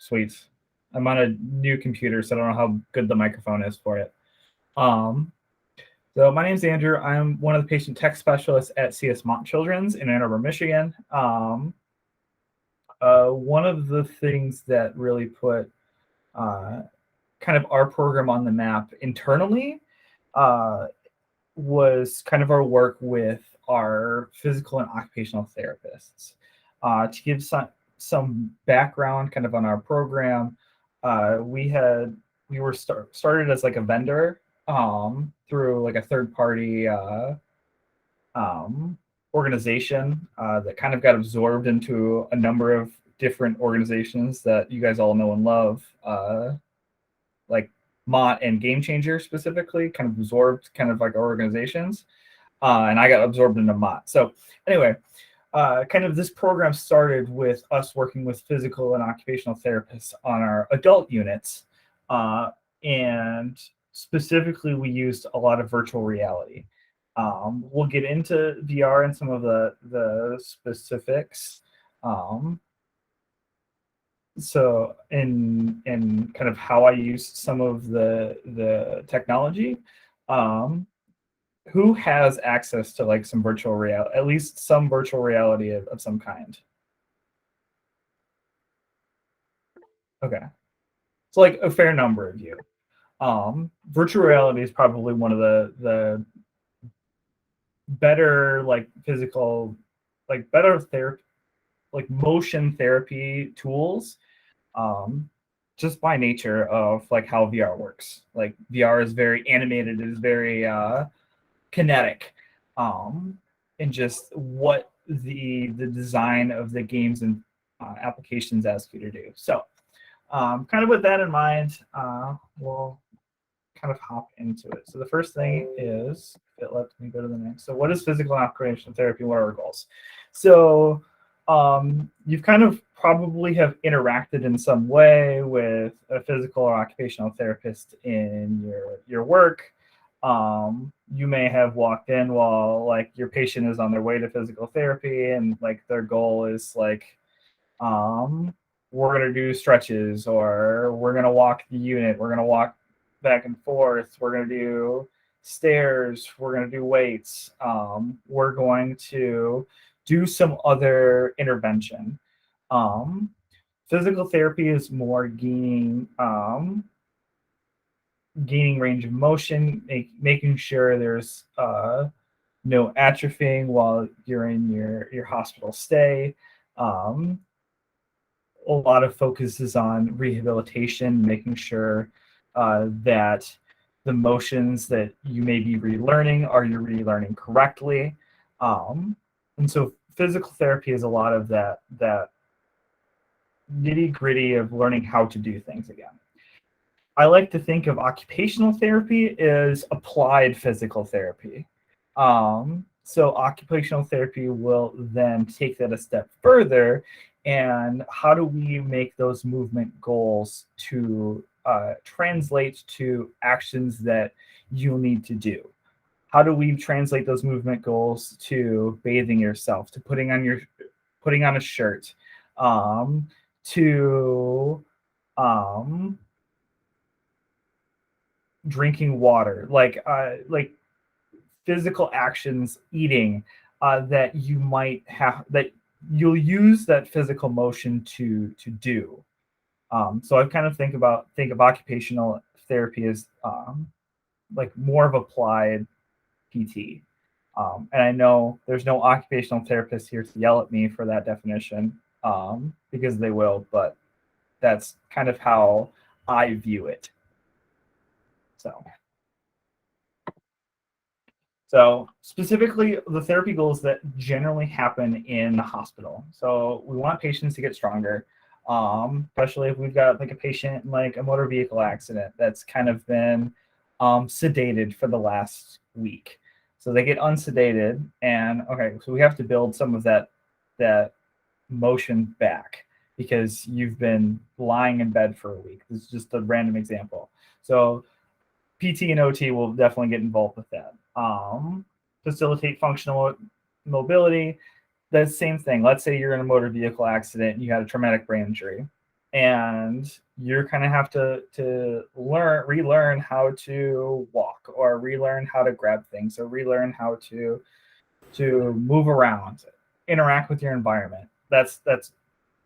sweet. I'm on a new computer, so I don't know how good the microphone is for it. So my name's Andrew. I'm one of the patient tech specialists at CS Mott Children's in Ann Arbor, Michigan. One of the things that really put kind of our program on the map internally was kind of our work with our physical and occupational therapists. To give some background kind of on our program, we were started as like a vendor through like a third party organization that kind of got absorbed into a number of different organizations that you guys all know and love, like Mott and Game Changer specifically, kind of absorbed kind of like our organizations, and I got absorbed into Mott. So anyway, kind of this program started with us working with physical and occupational therapists on our adult units, and specifically we used a lot of virtual reality. We'll get into VR and some of the specifics. So in kind of how I use some of the technology. Who has access to like some virtual reality, at least some virtual reality of some kind? Okay, so like a fair number of you. Virtual reality is probably one of the better like physical, like better therapy, like motion therapy tools, just by nature of like how VR works. Like VR is very animated, it is very kinetic, and just what the design of the games and applications ask you to do. So kind of with that in mind, we'll kind of hop into it. So the first thing is, if it lets me go to the next. So what is physical and occupational therapy? What are our goals? So you've kind of probably have interacted in some way with a physical or occupational therapist in your work. You may have walked in while like your patient is on their way to physical therapy and like their goal is like, we're going to do stretches, or we're going to walk the unit, we're going to walk back and forth, we're going to do stairs, we're going to do weights, we're going to do some other intervention. Physical therapy is more gaining range of motion, making sure there's no atrophying while you're in your hospital stay. A lot of focus is on rehabilitation, making sure that the motions that you may be relearning, are you relearning correctly? And so physical therapy is a lot of that nitty gritty of learning how to do things again. I like to think of occupational therapy as applied physical therapy. So occupational therapy will then take that a step further, and how do we make those movement goals to translate to actions that you'll need to do? How do we translate those movement goals to bathing yourself, to putting on a shirt, to drinking water, like physical actions, eating, that you might have, that you'll use that physical motion to do. So I kind of think of occupational therapy as like more of applied PT. And I know there's no occupational therapist here to yell at me for that definition, because they will, but that's kind of how I view it. So specifically, the therapy goals that generally happen in the hospital. So we want patients to get stronger, especially if we've got like a patient in like a motor vehicle accident that's kind of been sedated for the last week. So they get unsedated, and okay, so we have to build some of that motion back because you've been lying in bed for a week. This is just a random example. So PT and OT will definitely get involved with that. Facilitate functional mobility. The same thing. Let's say you're in a motor vehicle accident and you had a traumatic brain injury. and you're kind of have to relearn how to walk, or relearn how to grab things, or relearn how to move around, interact with your environment. That's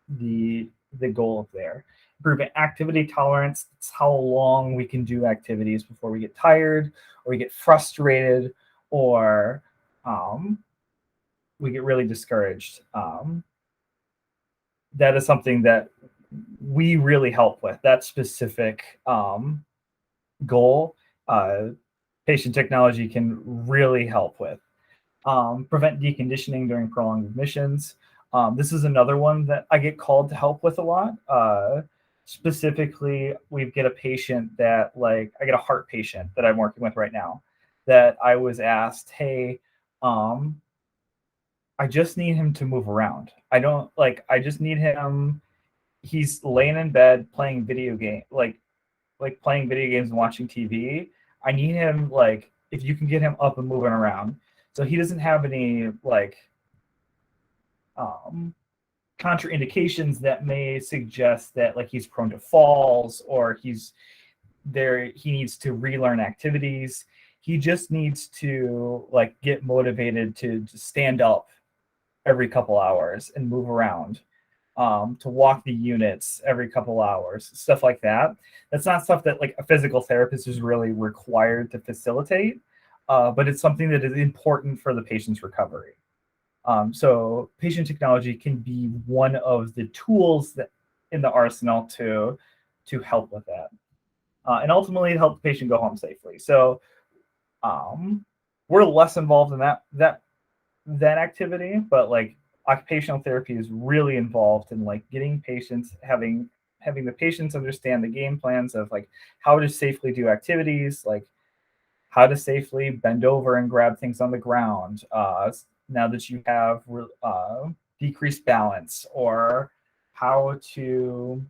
the goal there. Improving activity tolerance. It's how long we can do activities before we get tired, or we get frustrated, or we get really discouraged. That is something that we really help with, that specific goal. Patient technology can really help with. Prevent deconditioning during prolonged admissions. This is another one that I get called to help with a lot. Specifically, we get a patient that, like, I get a heart patient that I'm working with right now, that I was asked, hey, I just need him to move around. I just need him. He's laying in bed playing video game, like playing video games and watching TV. I need him, like, if you can get him up and moving around, so he doesn't have any like contraindications that may suggest that, like, he's prone to falls, or he needs to relearn activities. He just needs to, like, get motivated to stand up every couple hours and move around, to walk the units every couple hours, stuff like that. That's not stuff that, like, a physical therapist is really required to facilitate, but it's something that is important for the patient's recovery. So patient technology can be one of the tools that in the arsenal to help with that, and ultimately help the patient go home safely. So we're less involved in that activity, but, like, occupational therapy is really involved in, like, getting patients, having the patients understand the game plans of, like, how to safely do activities, like how to safely bend over and grab things on the ground, now that you have decreased balance, or how to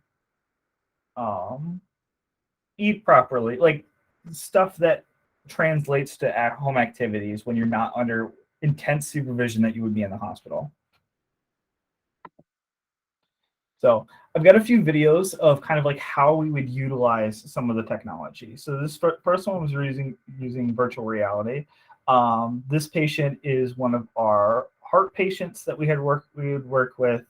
eat properly, like stuff that translates to at-home activities when you're not under intense supervision that you would be in the hospital. So I've got a few videos of kind of like how we would utilize some of the technology. So this first one was using virtual reality. This patient is one of our heart patients that we would work with.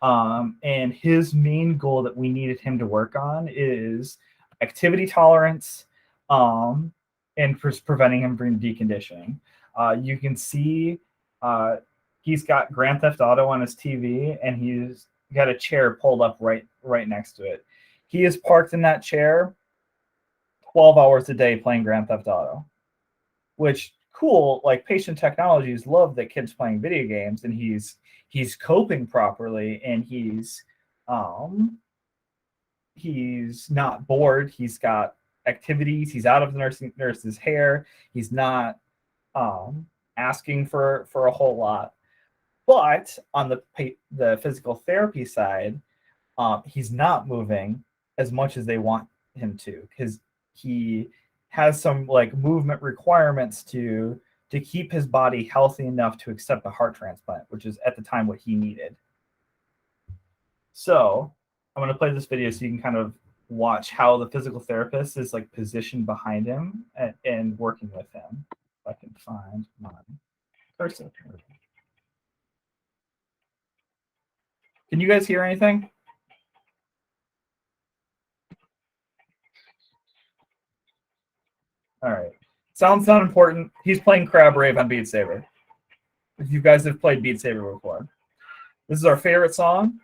And his main goal that we needed him to work on is activity tolerance, and preventing him from deconditioning. You can see he's got Grand Theft Auto on his TV, and he's got a chair pulled up right next to it. He is parked in that chair 12 hours a day playing Grand Theft Auto, which, cool, like, patient technologies love that kid's playing video games, and he's coping properly, and he's not bored. He's got activities. He's out of the nurse's hair. He's not asking for a whole lot. But on the physical therapy side, he's not moving as much as they want him to, because he has some, like, movement requirements to keep his body healthy enough to accept a heart transplant, which is at the time what he needed. So I'm going to play this video so you can kind of watch how the physical therapist is, like, positioned behind him and working with him. If I can find my cursor. Can you guys hear anything? All right. Sound's not important. He's playing Crab Rave on Beat Saber. If you guys have played Beat Saber before, this is our favorite song.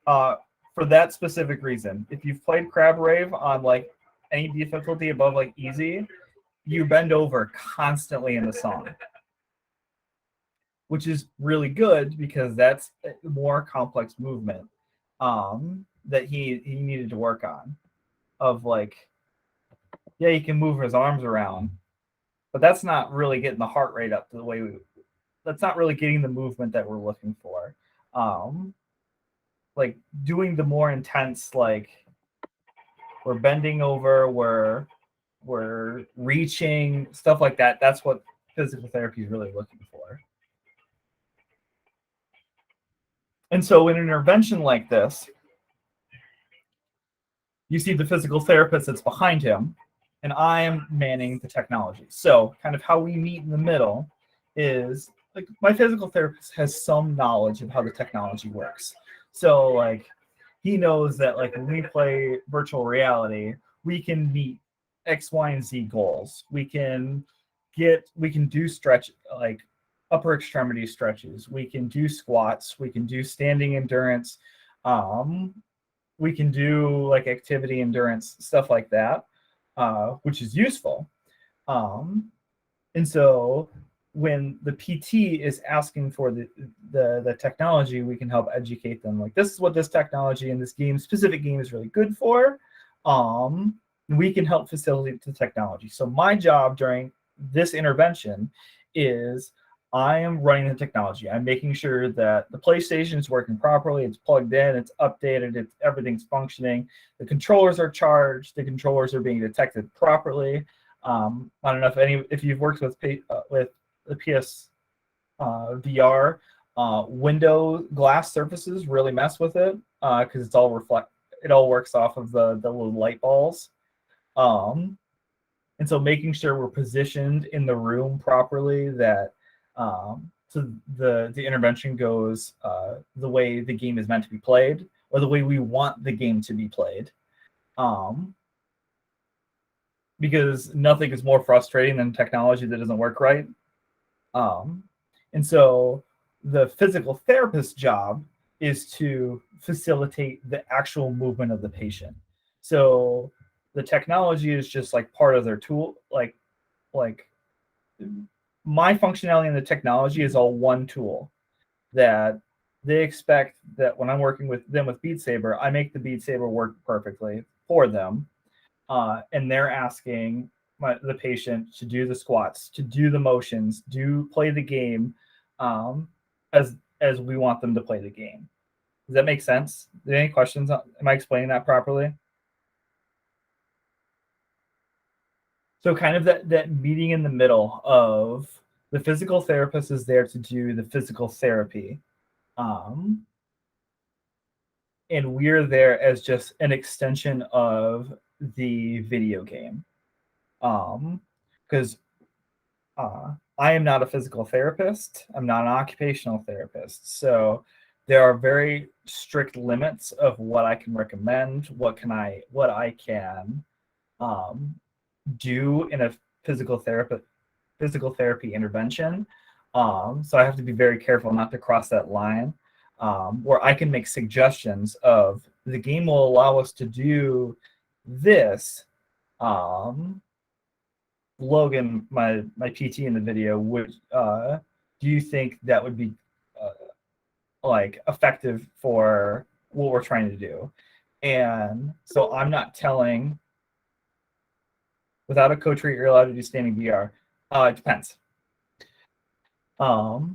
For that specific reason, if you've played Crab Rave on, like, any difficulty above, like, easy, you bend over constantly in the song, which is really good because that's more complex movement that he needed to work on. Of, like, yeah, he can move his arms around, but that's not really getting the heart rate up to the way that's not really getting the movement that we're looking for. Like, doing the more intense, like, we're bending over, we're reaching, stuff like that. That's what physical therapy is really looking for. And so in an intervention like this, you see the physical therapist that's behind him, and I am manning the technology. So kind of how we meet in the middle is like my physical therapist has some knowledge of how the technology works. So like he knows that like when we play virtual reality, we can meet X, Y, and Z goals. We can do stretch like upper extremity stretches. We can do squats. We can do standing endurance. Um, we can do like activity endurance stuff like that, which is useful. Um, and so when the PT is asking for the technology, we can help educate them. Like this is what this technology in this specific game is really good for. We can help facilitate the technology. So my job during this intervention is I am running the technology. I'm making sure that the PlayStation is working properly. It's plugged in. It's updated. Everything's functioning. The controllers are charged. The controllers are being detected properly. I don't know if you've worked with the PS VR. Window glass surfaces really mess with it because it's all It all works off of the little light balls. And so making sure we're positioned in the room properly, that so the intervention goes the way the game is meant to be played, or the way we want the game to be played. Because nothing is more frustrating than technology that doesn't work right. And so the physical therapist's job is to facilitate the actual movement of the patient. So the technology is just like part of their tool. Like my functionality in the technology is all one tool that they expect that when I'm working with them with Beat Saber, I make the Beat Saber work perfectly for them. And they're asking the patient to do the squats, to do the motions, play the game as we want them to play the game. Does that make sense? Any questions? Am I explaining that properly? So kind of that meeting in the middle of the physical therapist is there to do the physical therapy. And we're there as just an extension of the video game. Because I am not a physical therapist. I'm not an occupational therapist. So there are very strict limits of what I can recommend, what I can do in a physical therapy intervention. So I have to be very careful not to cross that line, where I can make suggestions of the game will allow us to do this. Logan, my PT in the video, do you think that would be like effective for what we're trying to do? And so I'm not telling. Without a coach, you're allowed to do standing VR. It depends. So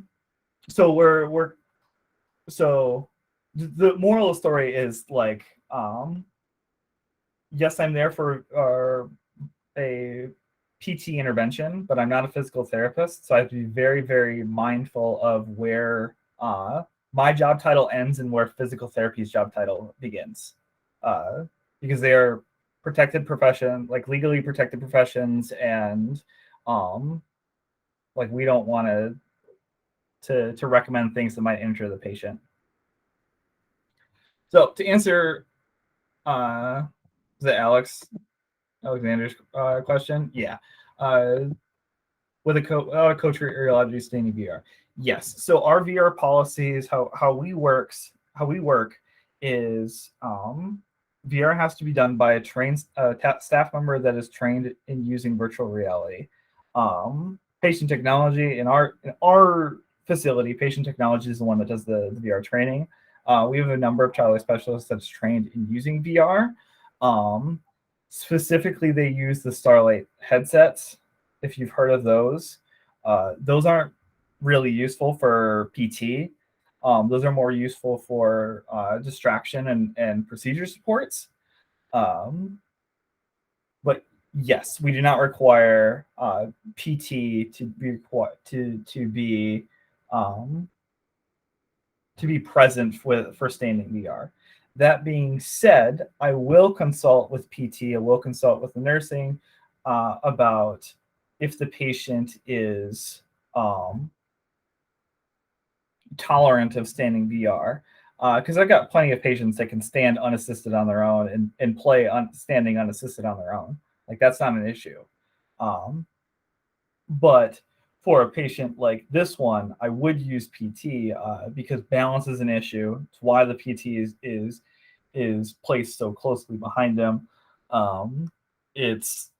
so the moral of the story is like, yes, I'm there for a PT intervention, but I'm not a physical therapist, so I have to be very, very mindful of where my job title ends and where physical therapy's job title begins, because they are protected profession, like legally protected professions, and like we don't want to recommend things that might injure the patient. So to answer, is it Alexander's question? Yeah. With a coach, you're allowed to do standing VR. Yes. So our VR policies, how we work is VR has to be done by a trained staff member that is trained in using virtual reality. Patient technology in our facility, patient technology is the one that does the VR training. We have a number of child specialists that's trained in using VR. Specifically, they use the Starlight headsets. If you've heard of those aren't really useful for PT. Those are more useful for distraction and procedure supports. But yes, we do not require PT to be present for standing VR. That being said, I will consult with PT, I will consult with the nursing about if the patient is tolerant of standing VR. Because I've got plenty of patients that can stand unassisted on their own and play standing unassisted on their own. Like that's not an issue. But for a patient like this one, I would use PT because balance is an issue. It's why the PT is placed so closely behind him. It's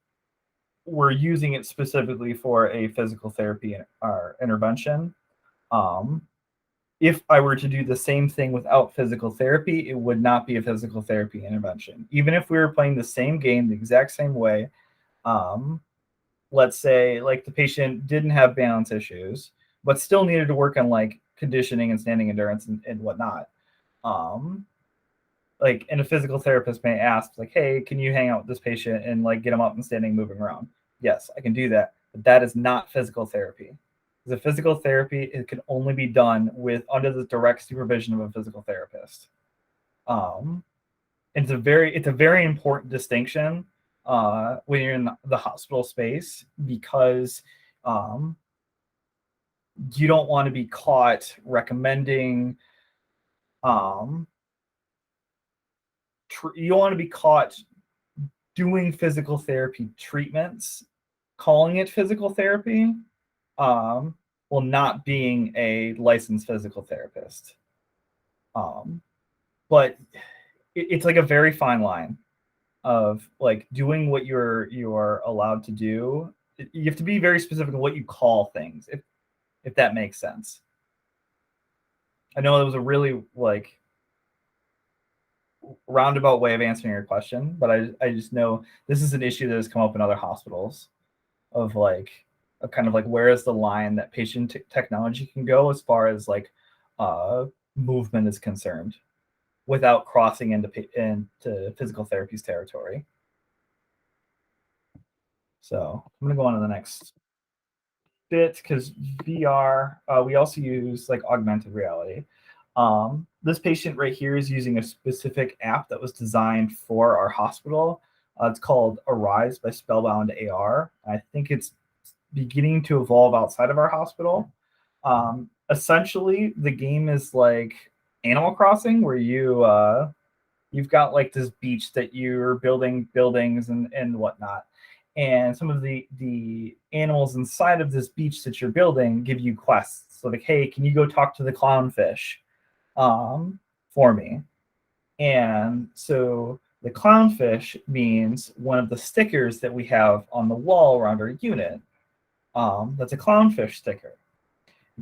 we're using it specifically for a physical therapy or intervention. If I were to do the same thing without physical therapy, it would not be a physical therapy intervention. Even if we were playing the same game the exact same way, let's say like the patient didn't have balance issues, but still needed to work on like conditioning and standing endurance and whatnot. Like, and a physical therapist may ask, like, hey, can you hang out with this patient and like get them up and standing, moving around? Yes, I can do that, but that is not physical therapy. The physical therapy, it can only be done with under the direct supervision of a physical therapist. And it's a very important distinction when you're in the hospital space because you don't want to be caught recommending you don't want to be caught doing physical therapy treatments, calling it physical therapy, while not being a licensed physical therapist. But it's like a very fine line of like doing what you're allowed to do. You have to be very specific on what you call things, if that makes sense. I know it was a really like roundabout way of answering your question, but I just know this is an issue that has come up in other hospitals of kind of like where is the line that patient technology can go as far as like movement is concerned without crossing into physical therapy's territory. So I'm going to go on to the next bit because VR, we also use like augmented reality. This patient right here is using a specific app that was designed for our hospital. It's called Arise by Spellbound AR. I think it's beginning to evolve outside of our hospital. Essentially, the game is like Animal Crossing, where you've got like this beach that you're building buildings and whatnot. And some of the animals inside of this beach that you're building give you quests. So like, hey, can you go talk to the clownfish for me? And so the clownfish means one of the stickers that we have on the wall around our unit. That's a clownfish sticker.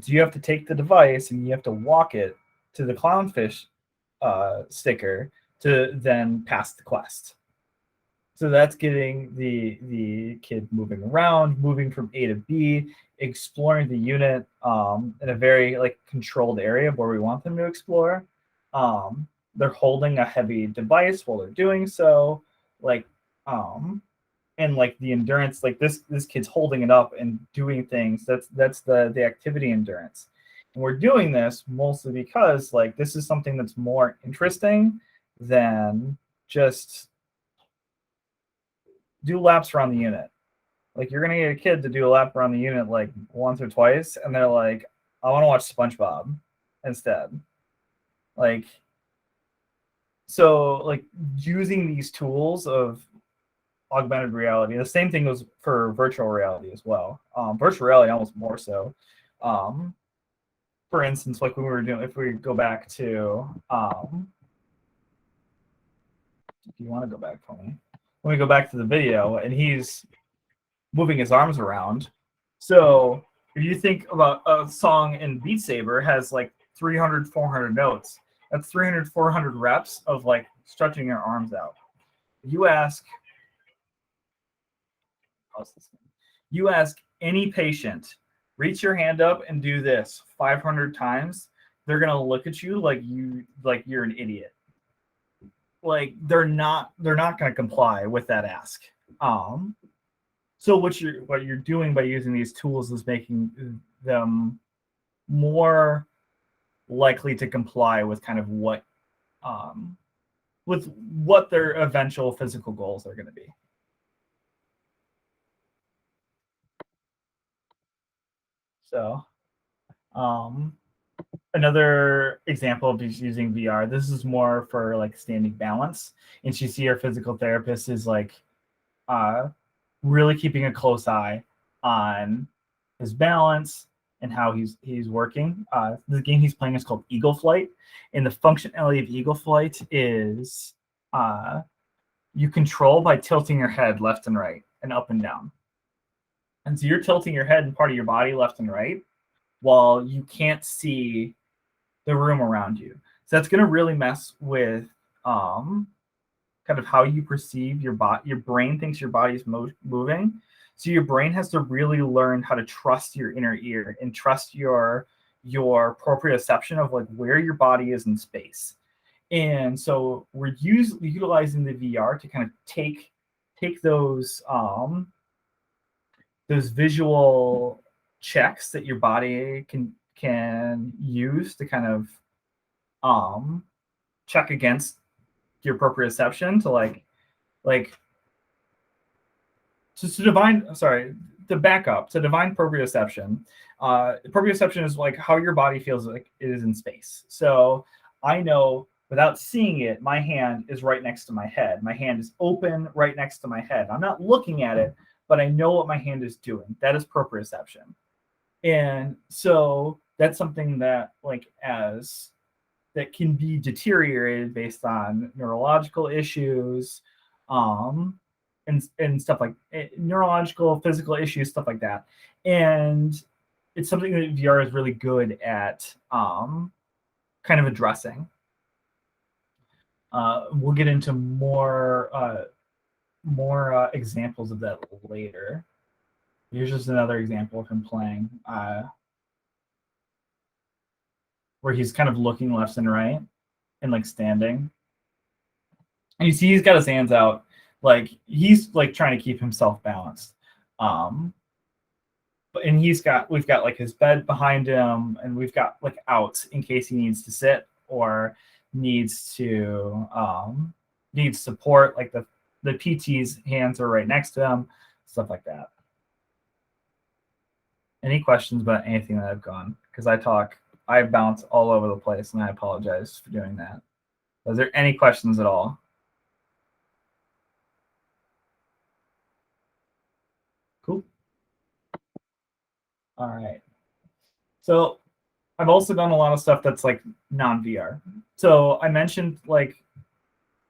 So you have to take the device and you have to walk it to the clownfish sticker to then pass the quest. So that's getting the kid moving around, moving from A to B, exploring the unit in a very like controlled area where we want them to explore. They're holding a heavy device while they're doing so, like and like the endurance, like this kid's holding it up and doing things. That's the activity endurance. And we're doing this mostly because like this is something that's more interesting than just do laps around the unit. Like you're gonna get a kid to do a lap around the unit like once or twice, and they're like, I want to watch SpongeBob instead. Like, so like using these tools of augmented reality. The same thing goes for virtual reality as well. Virtual reality almost more so. For instance, like when we were doing, if we go back to, if you want to go back for me, when we go back to the video and he's moving his arms around. So if you think about a song in Beat Saber has like 300, 400 notes, that's 300, 400 reps of like stretching your arms out. You ask any patient, reach your hand up and do this 500 times, they're gonna look at you like you're an idiot. Like they're not gonna comply with that ask. So what you're doing by using these tools is making them more likely to comply with kind of what with what their eventual physical goals are going to be. So another example of just using VR, this is more for like standing balance. And you see our physical therapist is like really keeping a close eye on his balance and how he's working. The game he's playing is called Eagle Flight, and the functionality of Eagle Flight is you control by tilting your head left and right and up and down. And so you're tilting your head and part of your body left and right while you can't see the room around you. So that's going to really mess with kind of how you perceive your body. Your brain thinks your body is moving. So your brain has to really learn how to trust your inner ear and trust your proprioception of like where your body is in space. And so we're utilizing the VR to kind of take those visual checks that your body can use to kind of check against your proprioception to to back up to divine proprioception. Proprioception is like how your body feels like it is in space. So I know without seeing it, my hand is right next to my head. My hand is open right next to my head. I'm not looking at it, but I know what my hand is doing. That is proprioception. And so that's something that that can be deteriorated based on neurological issues, and stuff like neurological, physical issues, stuff like that. And it's something that VR is really good at kind of addressing. We'll get into more examples of that later. Here's just another example of him playing where he's kind of looking left and right and like standing. And you see he's got his hands out, like he's like trying to keep himself balanced. And we've got like his bed behind him, and we've got like outs in case he needs to sit or needs support. Like the PT's hands are right next to him, stuff like that. Any questions about anything that I've gone? Because I bounce all over the place, and I apologize for doing that. Is there any questions at all? Cool. All right. So I've also done a lot of stuff that's like non-VR. So I mentioned like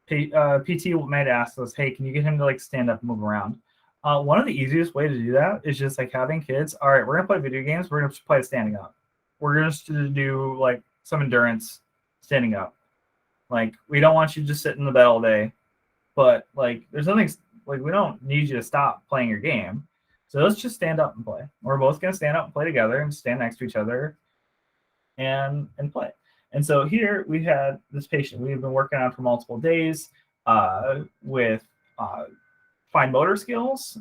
PT might ask us, hey, can you get him to like stand up and move around? One of the easiest way to do that is just like having kids. All right, we're gonna play video games. We're gonna play standing up. We're gonna do like some endurance standing up. Like we don't want you to just sit in the bed all day, but like there's nothing like we don't need you to stop playing your game. So let's just stand up and play. We're both gonna stand up and play together and stand next to each other and play. And so here we had this patient we've been working on for multiple days with fine motor skills,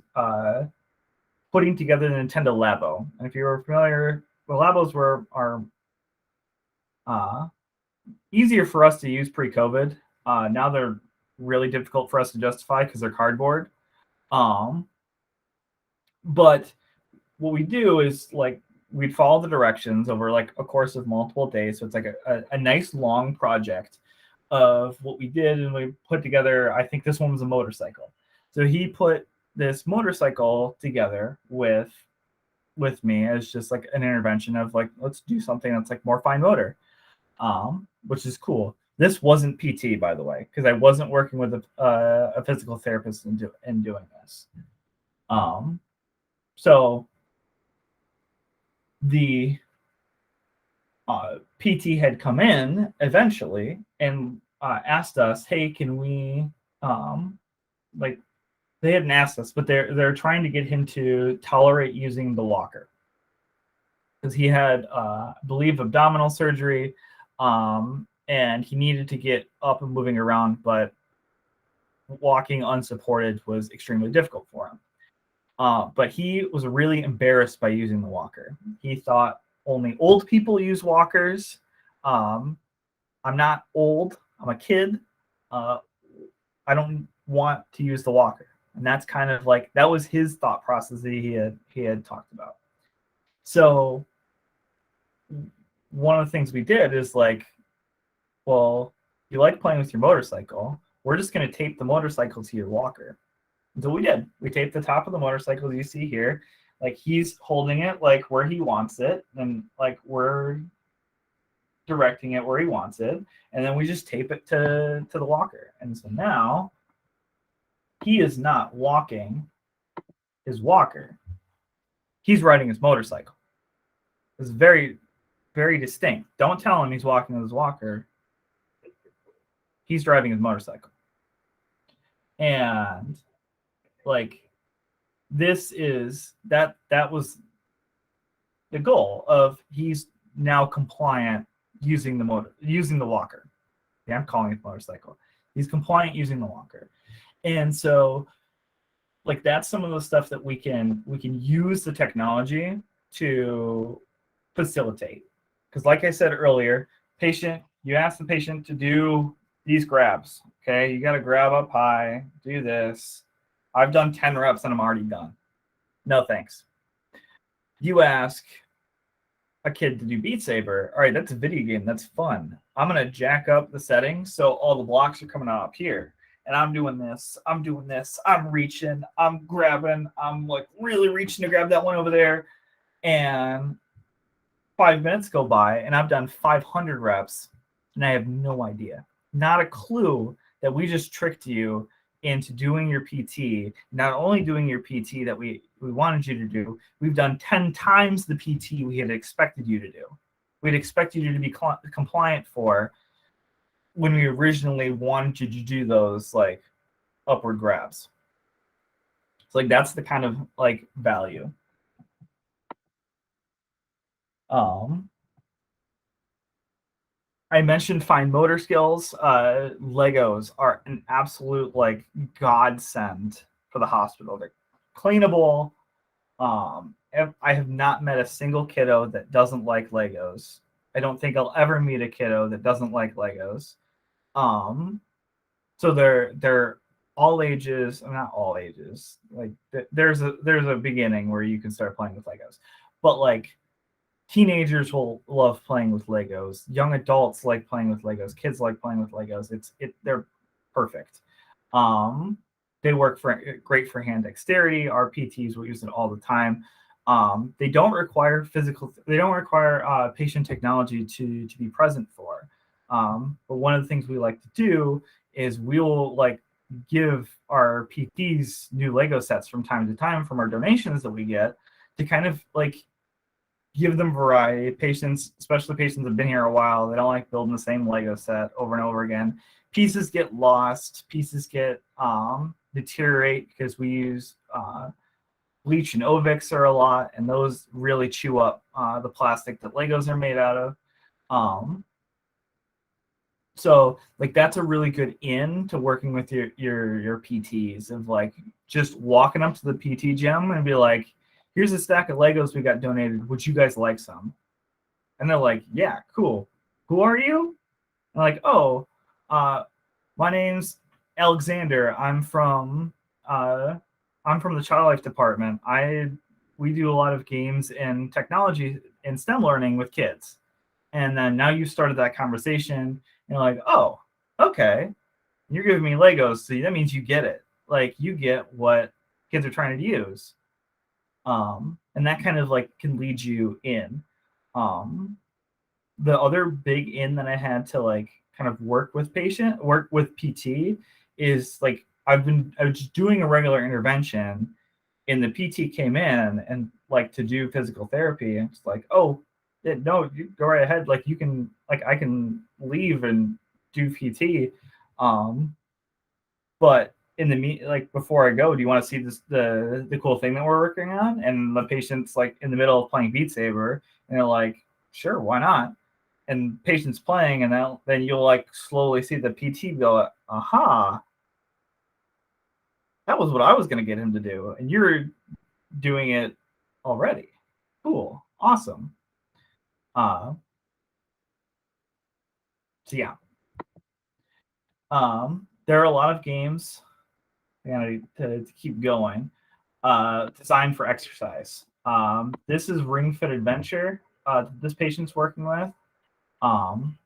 putting together the Nintendo Labo. And if you're familiar, the Labos are easier for us to use pre-COVID. Now they're really difficult for us to justify because they're cardboard. But what we do is like we'd follow the directions over like a course of multiple days. So it's like a nice long project of what we did, and we put together, I think this one was a motorcycle. So he put this motorcycle together with me as just like an intervention of like, let's do something that's like more fine motor, which is cool. This wasn't PT, by the way, because I wasn't working with a physical therapist in doing this. So the PT had come in eventually and asked us, hey, can we like they hadn't asked us, but they're trying to get him to tolerate using the walker because he had I believe abdominal surgery, and he needed to get up and moving around, but walking unsupported was extremely difficult for him. But he was really embarrassed by using the walker. He thought only old people use walkers. I'm not old. I'm a kid. I don't want to use the walker. And that's kind of like that was his thought process that he had talked about. So one of the things we did is like, well, you like playing with your motorcycle. We're just going to tape the motorcycle to your walker. So we did. We taped the top of the motorcycle you see here. Like he's holding it like where he wants it, and like we're directing it where he wants it, and then we just tape it to the walker. And so now he is not walking his walker. He's riding his motorcycle. It's very, very distinct. Don't tell him he's walking his walker. He's driving his motorcycle. And like this is that was the goal of he's now compliant using the walker. Yeah, I'm calling it motorcycle. He's compliant using the walker. And so like that's some of the stuff that we can use the technology to facilitate. Because like I said earlier, you ask the patient to do these grabs. Okay, you got to grab up high, do this. I've done 10 reps and I'm already done. No thanks. You ask a kid to do Beat Saber. All right, that's a video game. That's fun. I'm going to jack up the settings so all the blocks are coming out up here. And I'm doing this. I'm reaching. I'm grabbing. I'm like really reaching to grab that one over there. And 5 minutes go by and I've done 500 reps and I have no idea. Not a clue that we just tricked you into doing your PT. Not only doing your PT that we wanted you to do, we've done 10 times the PT we had expected you to do. We'd expect you to be compliant for when we originally wanted you to do those like upward grabs. So like that's the kind of like value. I mentioned fine motor skills. Legos are an absolute like godsend for the hospital. They're cleanable. I have not met a single kiddo that doesn't like Legos. I don't think I'll ever meet a kiddo that doesn't like Legos. So they're all ages, not all ages. Like there's a beginning where you can start playing with Legos, but like teenagers will love playing with Legos. Young adults like playing with Legos. Kids like playing with Legos. They're perfect. They work great for hand dexterity. Our PTs will use it all the time. They don't require patient technology to be present for. But one of the things we like to do is we'll like give our PTs new Lego sets from time to time from our donations that we get to kind of like give them variety. Patients, especially patients that have been here a while, they don't like building the same Lego set over and over again. Pieces get lost. Pieces get deteriorate because we use bleach and Ovixar a lot, and those really chew up the plastic that Legos are made out of. So like that's a really good in to working with your PTs of like just walking up to the PT gym and be like, here's a stack of Legos we got donated. Would you guys like some? And they're like, yeah, cool. Who are you? I'm like, oh, my name's Alexander. I'm from the Child Life department. We do a lot of games and technology and STEM learning with kids. And then now you started that conversation, and you're like, oh, okay. You're giving me Legos, so that means you get it. Like you get what kids are trying to use. And that kind of like can lead you in. The other big in that I had to like kind of work with PT is like I was doing a regular intervention and the PT came in and like to do physical therapy and it's like, oh no, you go right ahead. Like you can like I can leave and do PT. But in the like before I go, do you want to see the cool thing that we're working on? And the patient's like in the middle of playing Beat Saber and they're like, sure, why not? And patient's playing and then you'll like slowly see the PT go, aha, that was what I was going to get him to do. And you're doing it already. Cool. Awesome. So yeah. There are a lot of games, to keep going, designed for exercise. This is Ring Fit Adventure. This patient's working with. Um,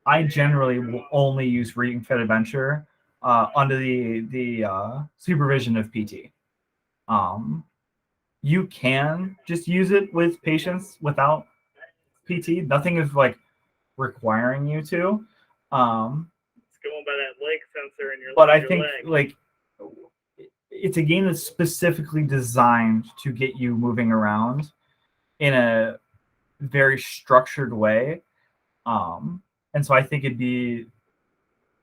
I generally will only use Ring Fit Adventure under the supervision of PT. Um, you can just use it with patients without PT. Nothing is like requiring you to. It's going by that leg sensor in your But leg. I think like it's a game that's specifically designed to get you moving around in a very structured way. And so I think it'd be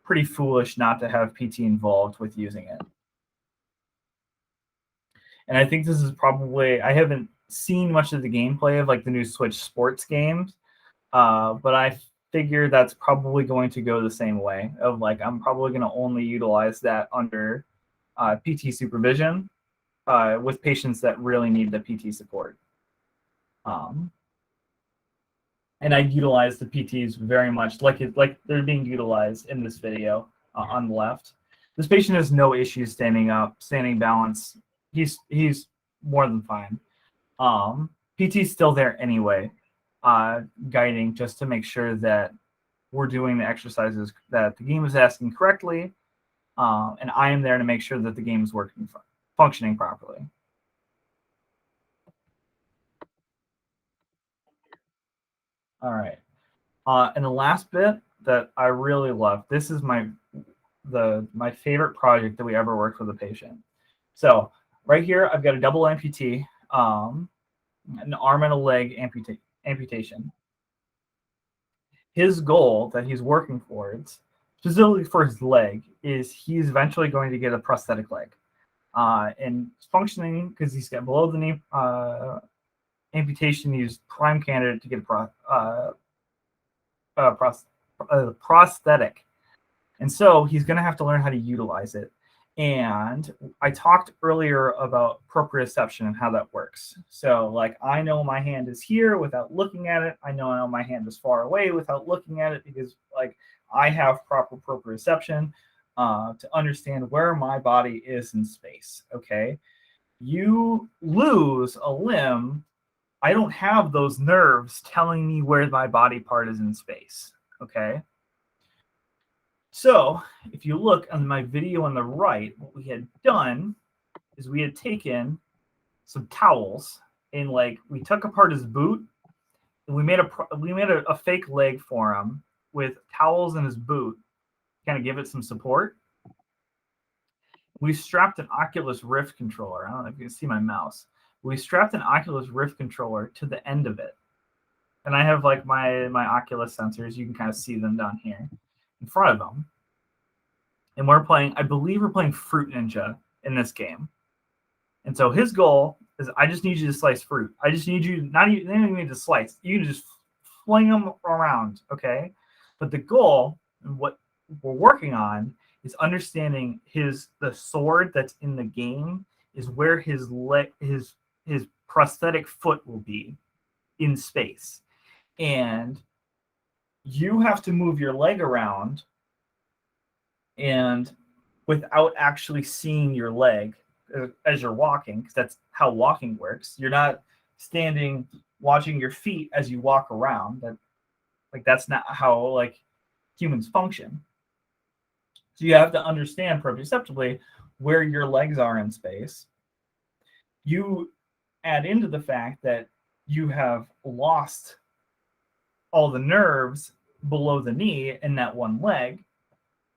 pretty foolish not to have PT involved with using it. And I think this is probably, I haven't seen much of the gameplay of like the new Switch sports games, but I figure that's probably going to go the same way of like, I'm probably going to only utilize that under PT supervision with patients that really need the PT support. And I utilize the PTs very much like they're being utilized in this video on the left. This patient has no issues standing up, standing balance. He's more than fine. PT's still there anyway, guiding just to make sure that we're doing the exercises that the game is asking correctly, and I am there to make sure that the game is functioning properly. All right. And the last bit that I really love, this is my favorite project that we ever worked with a patient. So right here, I've got a double amputee, an arm and a leg amputation. His goal that he's working towards, specifically for his leg, is he's eventually going to get a prosthetic leg. And functioning, because he's got below the knee amputation, he's prime candidate to get a prosthetic. And so he's going to have to learn how to utilize it. And I talked earlier about proprioception and how that works. So like I know my hand is here without looking at it. I know my hand is far away without looking at it because like I have proper proprioception to understand where my body is in space. Okay. You lose a limb, I don't have those nerves telling me where my body part is in space. Okay. So if you look on my video on the right, what we had done is we had taken some towels and like we took apart his boot and we made a fake leg for him with towels in his boot, kind of give it some support. We strapped an Oculus Rift controller. I don't know if you can see my mouse. We strapped an Oculus Rift controller to the end of it. And I have like my Oculus sensors. You can kind of see them down here in front of them. And I believe we're playing Fruit Ninja in this game. And so his goal is I just need you to slice fruit. I just need you, not even need to slice. You can just fling them around, okay? But the goal and what we're working on is understanding the sword that's in the game is where his prosthetic foot will be in space. And you have to move your leg around and without actually seeing your leg as you're walking, because that's how walking works. You're not standing watching your feet as you walk around. That's not how like humans function. So you have to understand proprioceptively where your legs are in space. You add into the fact that you have lost all the nerves below the knee in that one leg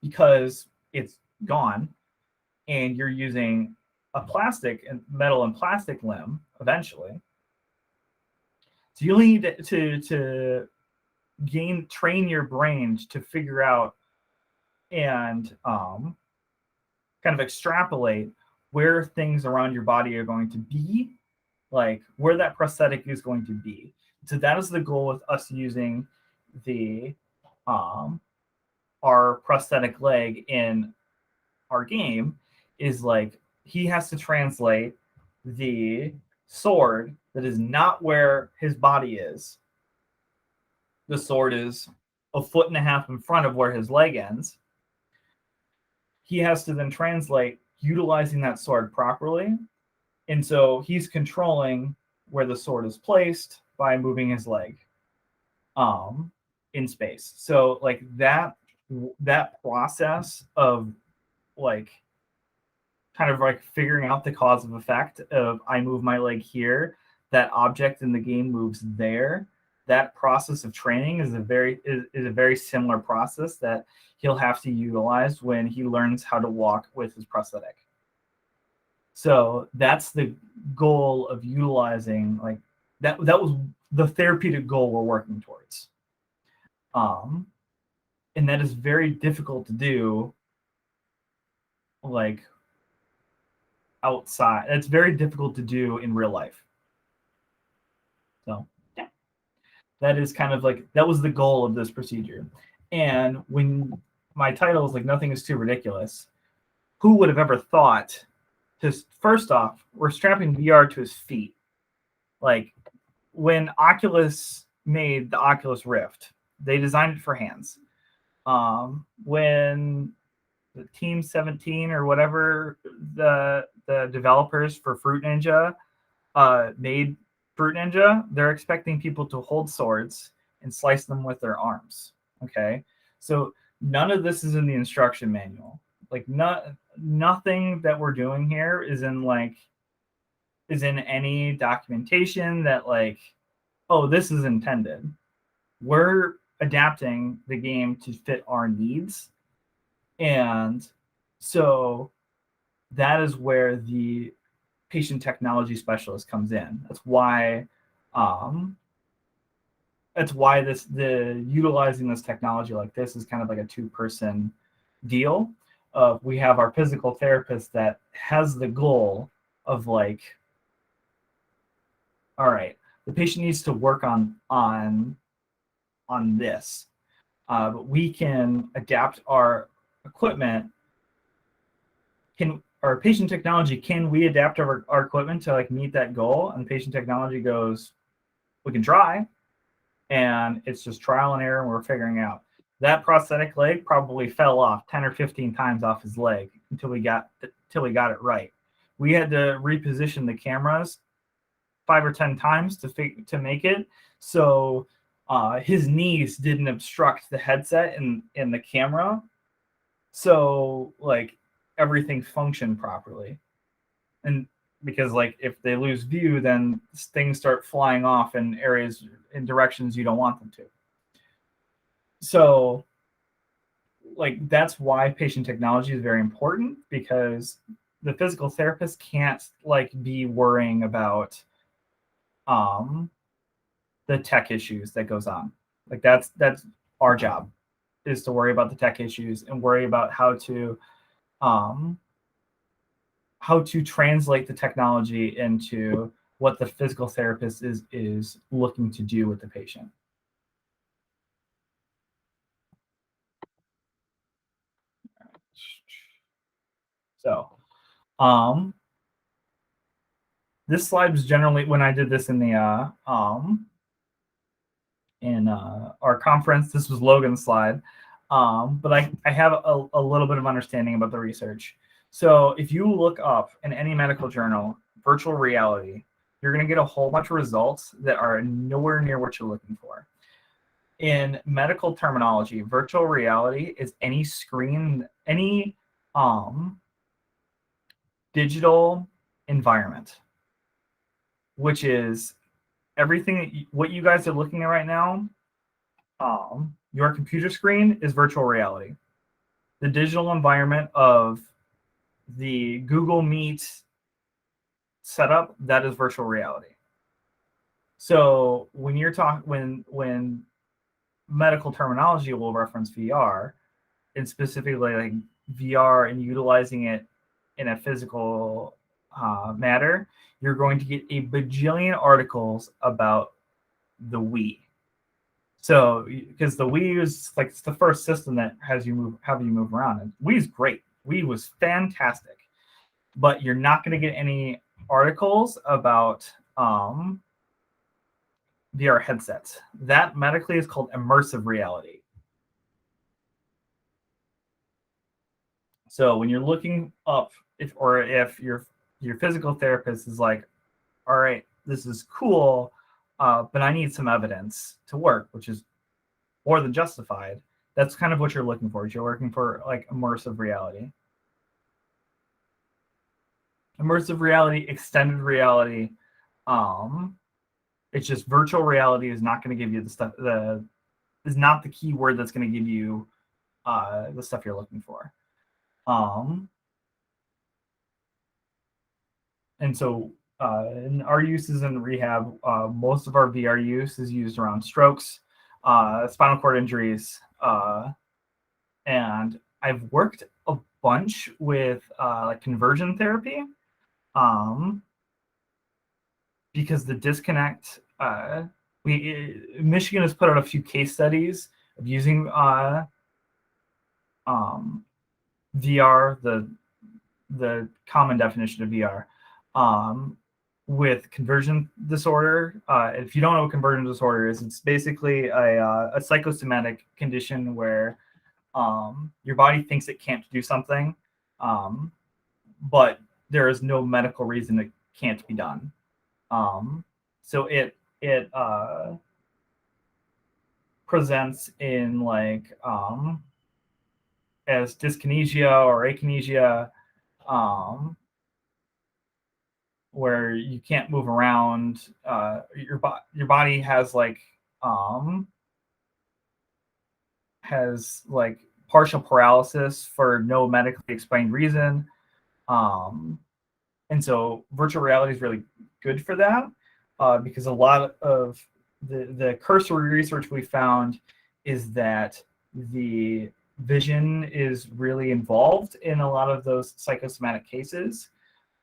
because it's gone, and you're using a metal and plastic limb eventually. So you need to train your brain to figure out and kind of extrapolate where things around your body are going to be, like where that prosthetic is going to be. So that is the goal with us using the our prosthetic leg in our game, is like he has to translate the sword that is not where his body is. The sword is a foot and a half in front of where his leg ends. he has to then translate utilizing that sword properly. And so he's controlling where the sword is placed by moving his leg in space. So like that process of like kind of like figuring out the cause of effect of I move my leg here, that object in the game moves there. That process of training is a very similar process that he'll have to utilize when he learns how to walk with his prosthetic. So that's the goal of utilizing like that was the therapeutic goal we're working towards. And that is very difficult to do like outside. It's very difficult to do in real life. So yeah, that is kind of like that was the goal of this procedure. And when my title is like nothing is too ridiculous, who would have ever thought to first off, we're strapping VR to his feet. Like when Oculus made the Oculus Rift, they designed it for hands. When the Team 17 or whatever the developers for Fruit Ninja made Fruit Ninja, they're expecting people to hold swords and slice them with their arms. Okay, so none of this is in the instruction manual. Like nothing that we're doing here is in any documentation that like, oh, this is intended. We're adapting the game to fit our needs. And so that is where the patient technology specialist comes in. That's why the utilizing this technology like this is kind of like a two-person deal. We have our physical therapist that has the goal of like, all right, the patient needs to work on this, but we can adapt our equipment. Can our patient technology, can we adapt our equipment to like meet that goal? And patient technology goes, we can try. And it's just trial and error, and we're figuring out. That prosthetic leg probably fell off 10 or 15 times off his leg until we got it right. We had to reposition the cameras 5 or 10 times to make it so his knees didn't obstruct the headset and the camera, so like everything functioned properly. And because like if they lose view, then things start flying off in areas in directions you don't want them to. So like that's why patient technology is very important, because the physical therapist can't like be worrying about the tech issues that goes on. Like that's our job, is to worry about the tech issues and worry about how to translate the technology into what the physical therapist is looking to do with the patient. So, this slide was generally when I did this in the our conference. This was Logan's slide, but I have a little bit of understanding about the research. So if you look up in any medical journal, virtual reality, you're going to get a whole bunch of results that are nowhere near what you're looking for. In medical terminology, virtual reality is any screen, any digital environment, which is everything. What you guys are looking at right now, your computer screen is virtual reality. The digital environment of the Google Meet setup, that is virtual reality. So when you're talking, when medical terminology will reference VR, and specifically like VR and utilizing it in a physical matter, you're going to get a bajillion articles about the Wii. So because the Wii is like it's the first system that have you move around, and Wii's great. Wii was fantastic, but you're not going to get any articles about VR headsets. That medically is called immersive reality. So when you're looking up, if your physical therapist is like, all right, this is cool, but I need some evidence to work, which is more than justified. That's kind of what you're looking for. You're looking for like immersive reality. Immersive reality, extended reality. It's just virtual reality is not going to give you the stuff. Is not the key word that's going to give you the stuff you're looking for. And so in our uses in rehab, most of our VR use is used around strokes, spinal cord injuries, and I've worked a bunch with like conversion therapy, because the disconnect. Michigan has put out a few case studies of using VR, the common definition of VR, with conversion disorder. If you don't know what conversion disorder is, it's basically a psychosomatic condition where your body thinks it can't do something, but there is no medical reason it can't be done. So it presents in like as dyskinesia or akinesia, where you can't move around. Your body has like partial paralysis for no medically explained reason. And so virtual reality is really good for that, because a lot of the cursory research we found is that the vision is really involved in a lot of those psychosomatic cases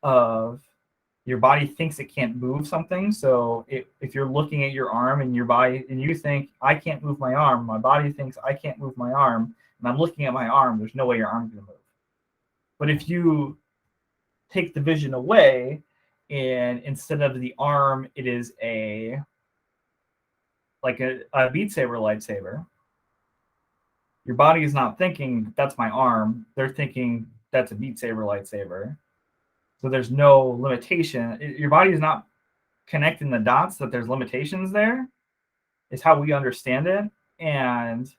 of your body thinks it can't move something. So if you're looking at your arm and your body and you think, I can't move my arm, my body thinks I can't move my arm, and I'm looking at my arm, there's no way your arm's going to move. But if you take the vision away and instead of the arm, it is a Beat Saber lightsaber, your body is not thinking that's my arm. They're thinking that's a Beat Saber lightsaber. So there's no limitation. Your body is not connecting the dots that there's limitations there, is how we understand it. And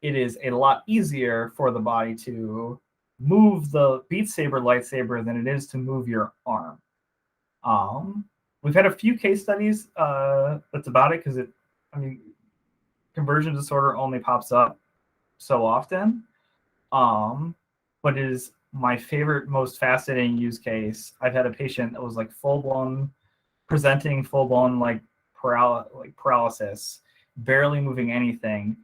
it is a lot easier for the body to move the Beat Saber lightsaber than it is to move your arm. We've had a few case studies that's about it, because conversion disorder only pops up so often. But it is my favorite, most fascinating use case. I've had a patient that was like presenting full-blown like paralysis, barely moving anything.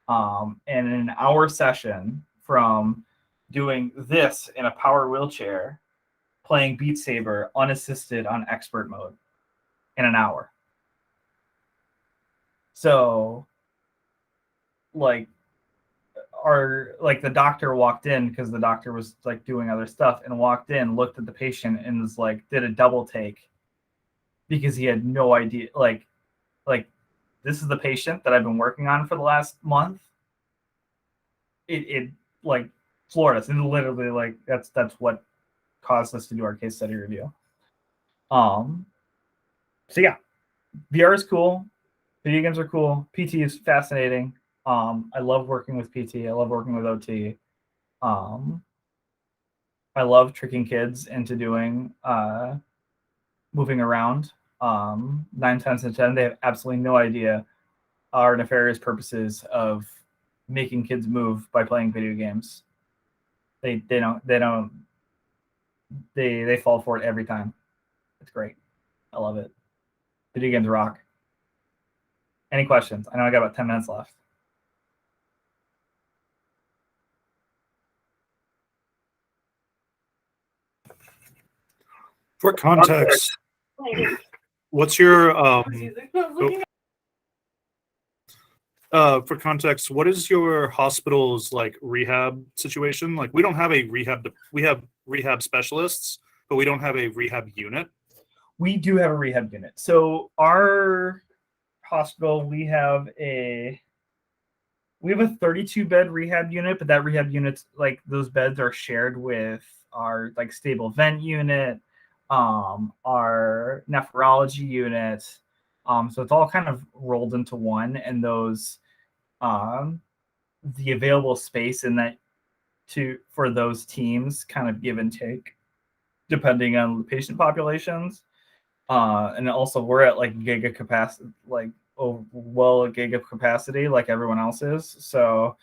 And in an hour session from doing this in a power wheelchair, playing Beat Saber unassisted on expert mode in an hour. So the doctor walked in, because the doctor was like doing other stuff, and walked in, looked at the patient, and was like, did a double take, because he had no idea. Like this is the patient that I've been working on for the last month. It like floored us, and literally like that's what caused us to do our case study review. So yeah, VR is cool. Video games are cool. PT is fascinating. I love working with PT. I love working with OT. I love tricking kids into doing moving around. 9 times out of 10, they have absolutely no idea our nefarious purposes of making kids move by playing video games. They fall for it every time. It's great. I love it. Video games rock. Any questions? I know I got about 10 minutes left. For context, what's your for context, what is your hospital's like rehab situation? Like, we don't have a rehab. We have rehab specialists, but we don't have a rehab unit. We do have a rehab unit. So our hospital, we have a we have a 32 bed rehab unit, but that rehab unit's like those beds are shared with our like stable vent unit, our nephrology unit. So it's all kind of rolled into one, and those the available space in that for those teams kind of give and take depending on the patient populations. And also we're at like giga capacity, like well a giga capacity like everyone else is. So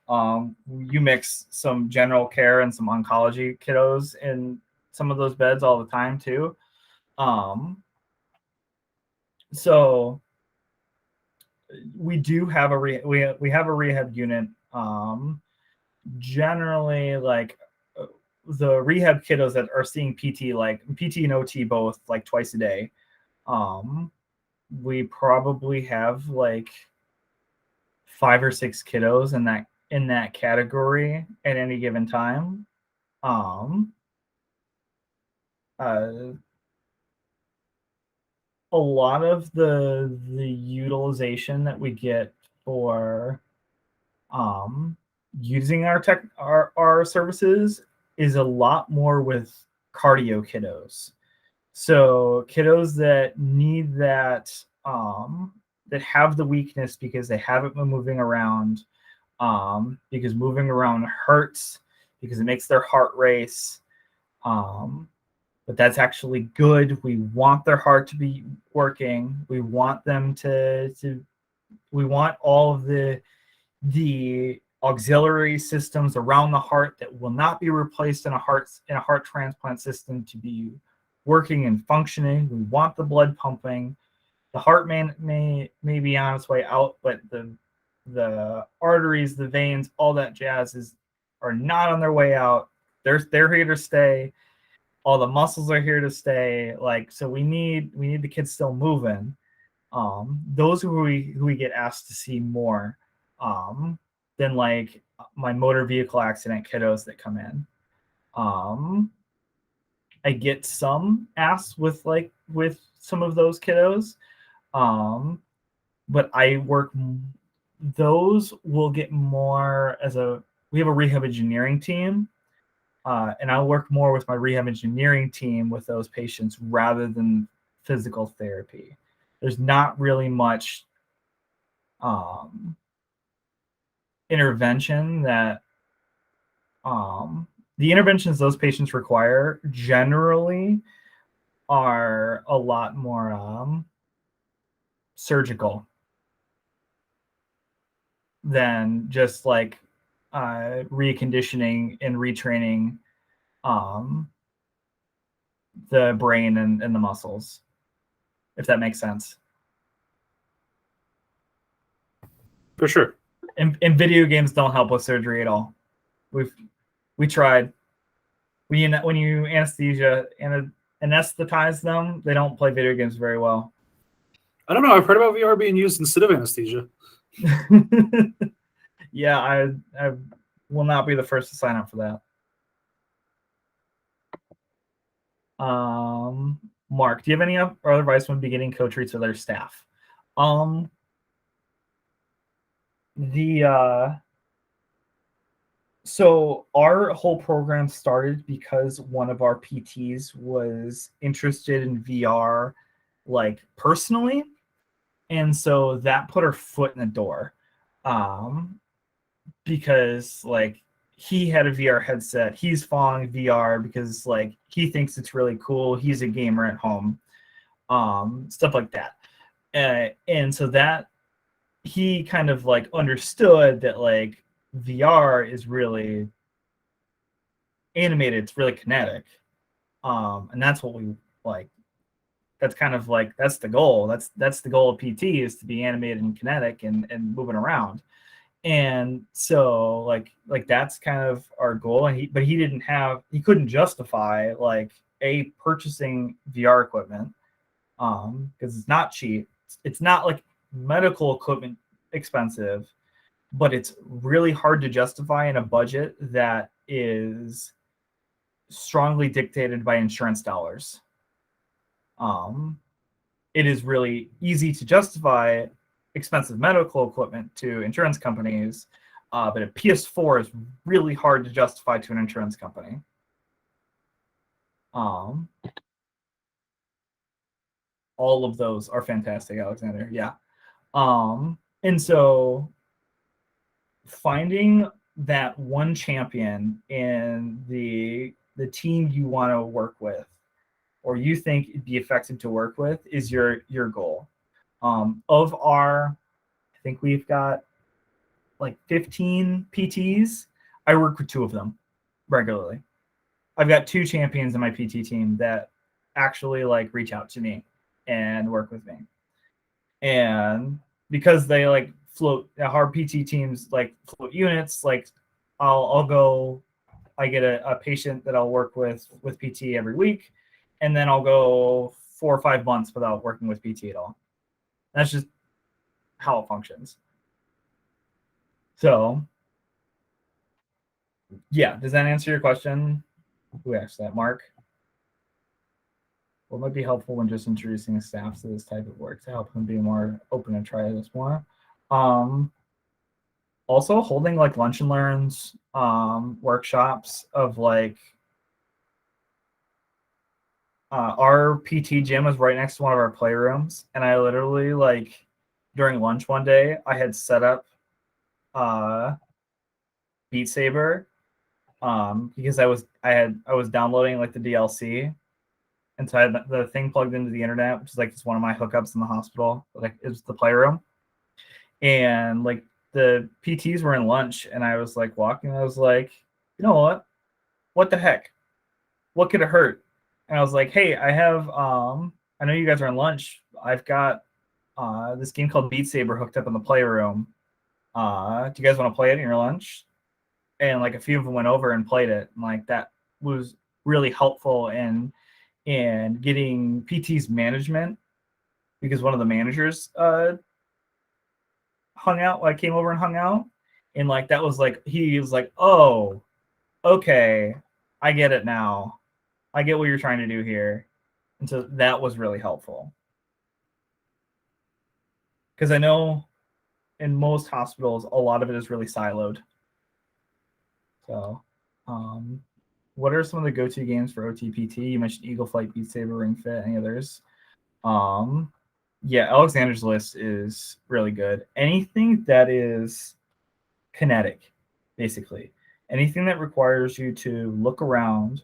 you mix some general care and some oncology kiddos in some of those beds all the time too. So we do have we have a rehab unit. Generally, like the rehab kiddos that are seeing PT, like PT and OT both, like twice a day. We probably have like 5 or 6 kiddos in that category at any given time. A lot of the utilization that we get for using our services is a lot more with cardio kiddos. So kiddos that need that that have the weakness because they haven't been moving around, because moving around hurts, because it makes their heart race. But that's actually good. We want their heart to be working. We want them to we want all of the auxiliary systems around the heart that will not be replaced in a heart transplant system to be working and functioning. We want the blood pumping. The heart may be on its way out, but the arteries, the veins, all that jazz are not on their way out. They're here to stay. All the muscles are here to stay. Like, so we need the kids still moving. Those who we get asked to see more than like my motor vehicle accident kiddos that come in. I get some asked with some of those kiddos, but I work. Those will get more we have a rehab engineering team, and I'll work more with my rehab engineering team with those patients rather than physical therapy. There's not really much intervention that the interventions those patients require generally are a lot more surgical than just like reconditioning and retraining the brain and the muscles, if that makes sense. For sure. And video games don't help with surgery at all. We tried. When you anesthetize them, they don't play video games very well. I don't know. I've heard about VR being used instead of anesthesia. Yeah, I will not be the first to sign up for that. Mark, do you have any other advice when beginning co-treats with their staff? So our whole program started because one of our PTs was interested in VR, like personally, and so that put our foot in the door, because like he had a VR headset, he's following VR because like he thinks it's really cool. He's a gamer at home, stuff like that, and so that he kind of like understood that like VR is really animated, it's really kinetic, and that's what we like. That's kind of like that's the goal. That's the goal of PT is to be animated and kinetic and moving around. And so like that's kind of our goal. And he couldn't justify like purchasing VR equipment because it's not cheap. It's not like medical equipment expensive, but it's really hard to justify in a budget that is strongly dictated by insurance dollars. It is really easy to justify expensive medical equipment to insurance companies, but a PS4 is really hard to justify to an insurance company. All of those are fantastic, Alexander. Yeah. And so finding that one champion in the team you want to work with, or you think it'd be effective to work with, is your goal. Of our, I think we've got like 15 PTs. I work with 2 of them regularly. I've got 2 champions in my PT team that actually like reach out to me and work with me. And because they like float, our PT teams like float units, like I'll go, I get a patient that I'll work with PT every week, and then I'll go 4 or 5 months without working with PT at all. That's just how it functions. So yeah, does that answer your question? Who asked that? Mark? What might be helpful when just introducing staff to this type of work to help them be more open and try this more? Also holding like lunch and learns, workshops of like, our PT gym is right next to one of our playrooms, and I literally like during lunch one day I had set up Beat Saber because I was downloading like the DLC, and so I had the thing plugged into the internet, which is like it's one of my hookups in the hospital. Like it's the playroom, and like the PTs were in lunch, and I was like walking. I was like, you know what? What the heck? What could it hurt? And I was like, hey, I have I know you guys are on lunch. I've got this game called Beat Saber hooked up in the playroom. Do you guys want to play it in your lunch? And like a few of them went over and played it, and like that was really helpful in getting PT's management, because one of the managers hung out, like came over and hung out, and like that was like he was like, oh, okay, I get it now. I get what you're trying to do here. And so that was really helpful. Because I know in most hospitals, a lot of it is really siloed. So, what are some of the go-to games for OTPT? You mentioned Eagle Flight, Beat Saber, Ring Fit, any others? Yeah, Alexander's list is really good. Anything that is kinetic, basically. Anything that requires you to look around,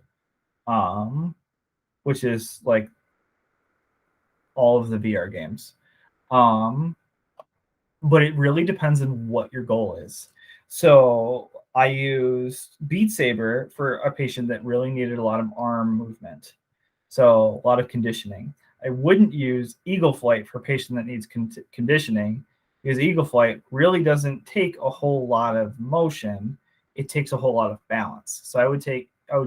which is like all of the VR games. But it really depends on what your goal is. So I used Beat Saber for a patient that really needed a lot of arm movement. So a lot of conditioning. I wouldn't use Eagle Flight for a patient that needs conditioning, because Eagle Flight really doesn't take a whole lot of motion. It takes a whole lot of balance. So I would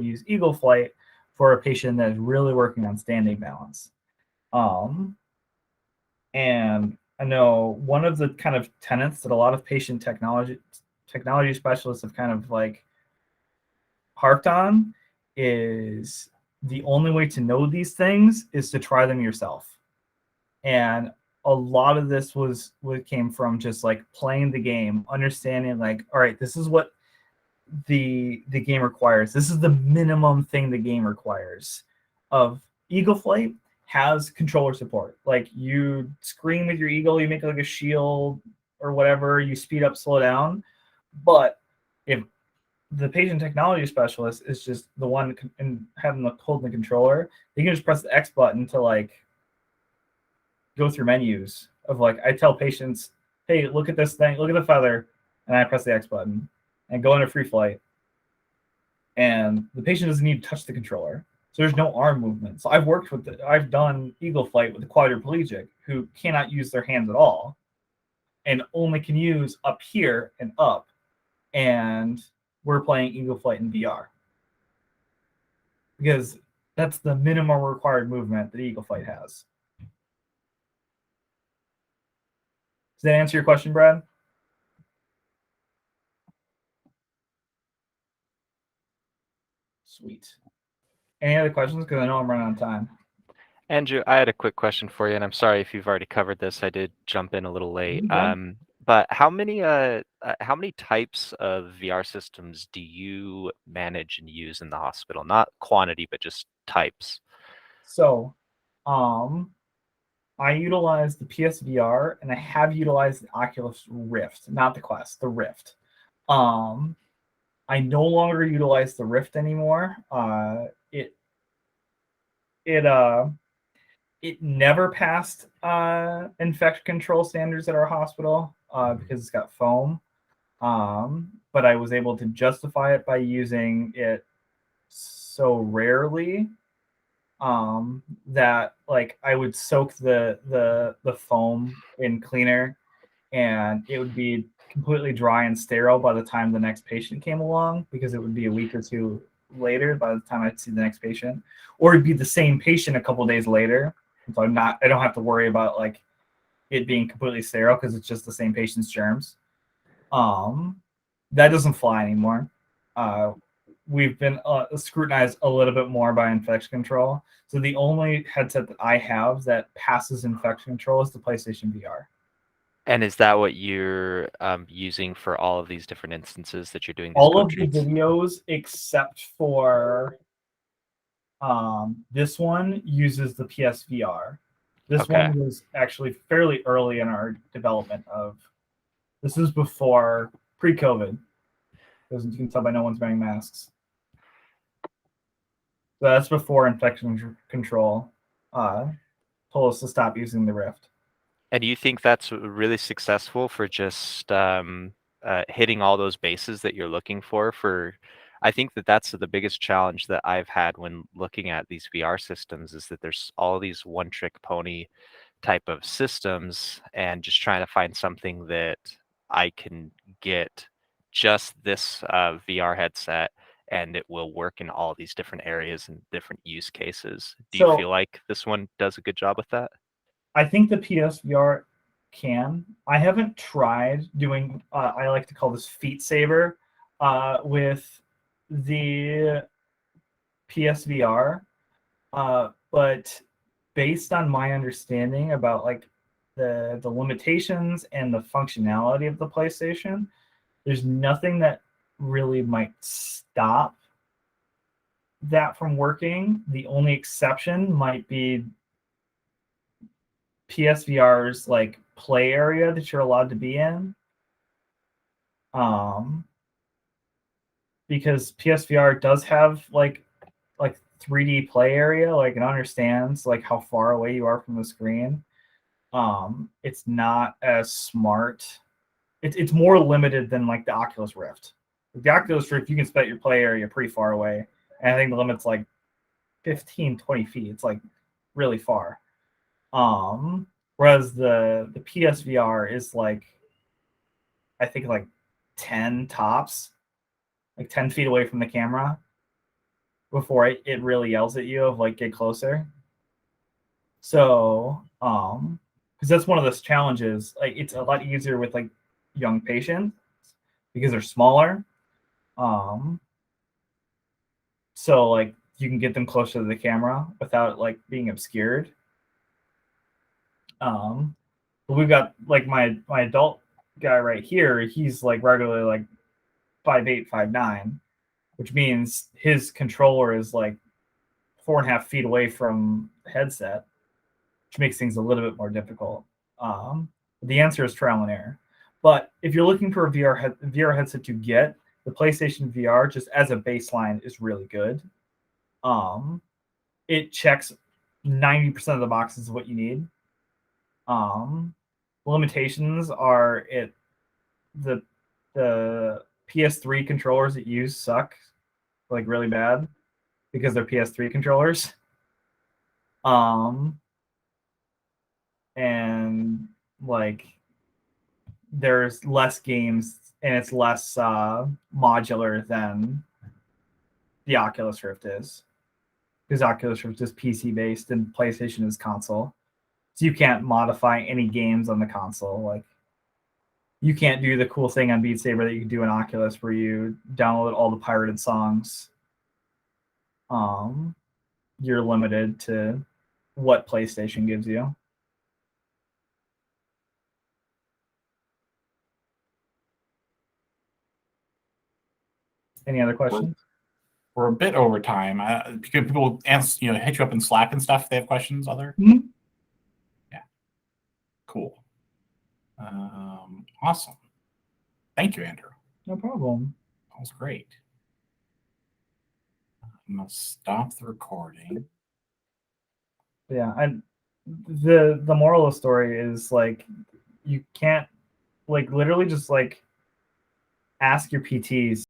use Eagle Flight for a patient that is really working on standing balance. And I know one of the kind of tenets that a lot of patient technology specialists have kind of like harped on is the only way to know these things is to try them yourself. And a lot of this was what came from just like playing the game, understanding like, all right, this is what the game requires. This is the minimum thing the game requires. Of Eagle Flight has controller support. Like you scream with your eagle, you make like a shield or whatever, you speed up, slow down. But if the patient technology specialist is just the one and having the holding the controller, they can just press the X button to like go through menus of like, I tell patients, hey, look at this thing, look at the feather, and I press the X button and go into free flight. And the patient doesn't need to touch the controller. So there's no arm movement. So I've done Eagle Flight with a quadriplegic who cannot use their hands at all and only can use up here and up. And we're playing Eagle Flight in VR because that's the minimum required movement that Eagle Flight has. Does that answer your question, Brad? Sweet. Any other questions? Because I know I'm running out of time. Andrew, I had a quick question for you, and I'm sorry if you've already covered this. I did jump in a little late. Yeah. But how many types of VR systems do you manage and use in the hospital? Not quantity, but just types. So, um, I utilize the PSVR and I have utilized the Oculus Rift, not the Quest, the Rift. Um, I no longer utilize the Rift anymore. It it never passed infection control standards at our hospital because it's got foam. But I was able to justify it by using it so rarely that like I would soak the foam in cleaner and it would be completely dry and sterile by the time the next patient came along because it would be a week or two later by the time I'd see the next patient, or it'd be the same patient a couple days later. So I don't have to worry about like it being completely sterile because it's just the same patient's germs. Um, that doesn't fly anymore. Uh, we've been scrutinized a little bit more by infection control. So the only headset that I have that passes infection control is the PlayStation VR. And is that what you're using for all of these different instances that you're doing these All code of the treats? videos except for this one uses the PSVR. This Okay. one was actually fairly early in our development of. This is before pre-COVID, because you can tell by no one's wearing masks. So that's before infection control told us to stop using the Rift. And do you think that's really successful for just hitting all those bases that you're looking for? I think that that's the biggest challenge that I've had when looking at these VR systems is that there's all these one-trick pony type of systems, and just trying to find something that I can get just this VR headset and it will work in all these different areas and different use cases. Do you So feel like this one does a good job with that? I think the PSVR can. I haven't tried doing. I like to call this feet saver with the PSVR, but based on my understanding about like the limitations and the functionality of the PlayStation, there's nothing that really might stop that from working. The only exception might be PSVR's like play area that you're allowed to be in. Because PSVR does have like 3D play area, like it understands like how far away you are from the screen. It's not as smart. It's more limited than like the Oculus Rift. With the Oculus Rift, you can set your play area pretty far away. And I think the limit's like 15, 20 feet. It's like really far. Whereas the PSVR is like I think like 10 tops, like 10 feet away from the camera before it really yells at you of like get closer. So because that's one of those challenges. Like it's a lot easier with like young patients because they're smaller. So like you can get them closer to the camera without like being obscured. But we've got like my adult guy right here. He's like regularly like 5'8", 5'9", which means his controller is like 4.5 feet away from the headset, which makes things a little bit more difficult. The answer is trial and error. But if you're looking for a VR headset to get, the PlayStation VR just as a baseline is really good. It checks 90% of the boxes of what you need. Limitations are the PS3 controllers it use suck like really bad because they're PS3 controllers. And like there's less games and it's less modular than the Oculus Rift is. Because Oculus Rift is PC based and PlayStation is console. So you can't modify any games on the console. Like you can't do the cool thing on Beat Saber that you can do in Oculus where you download all the pirated songs. You're limited to what PlayStation gives you. Any other questions? We're a bit over time. Can people answer, hit you up in Slack and stuff if they have questions? Mhm. Yeah. Cool. Awesome. Thank you, Andrew. No problem. That was great. I'm gonna stop the recording. Yeah, and the moral of the story is like you can't like literally just like ask your PTs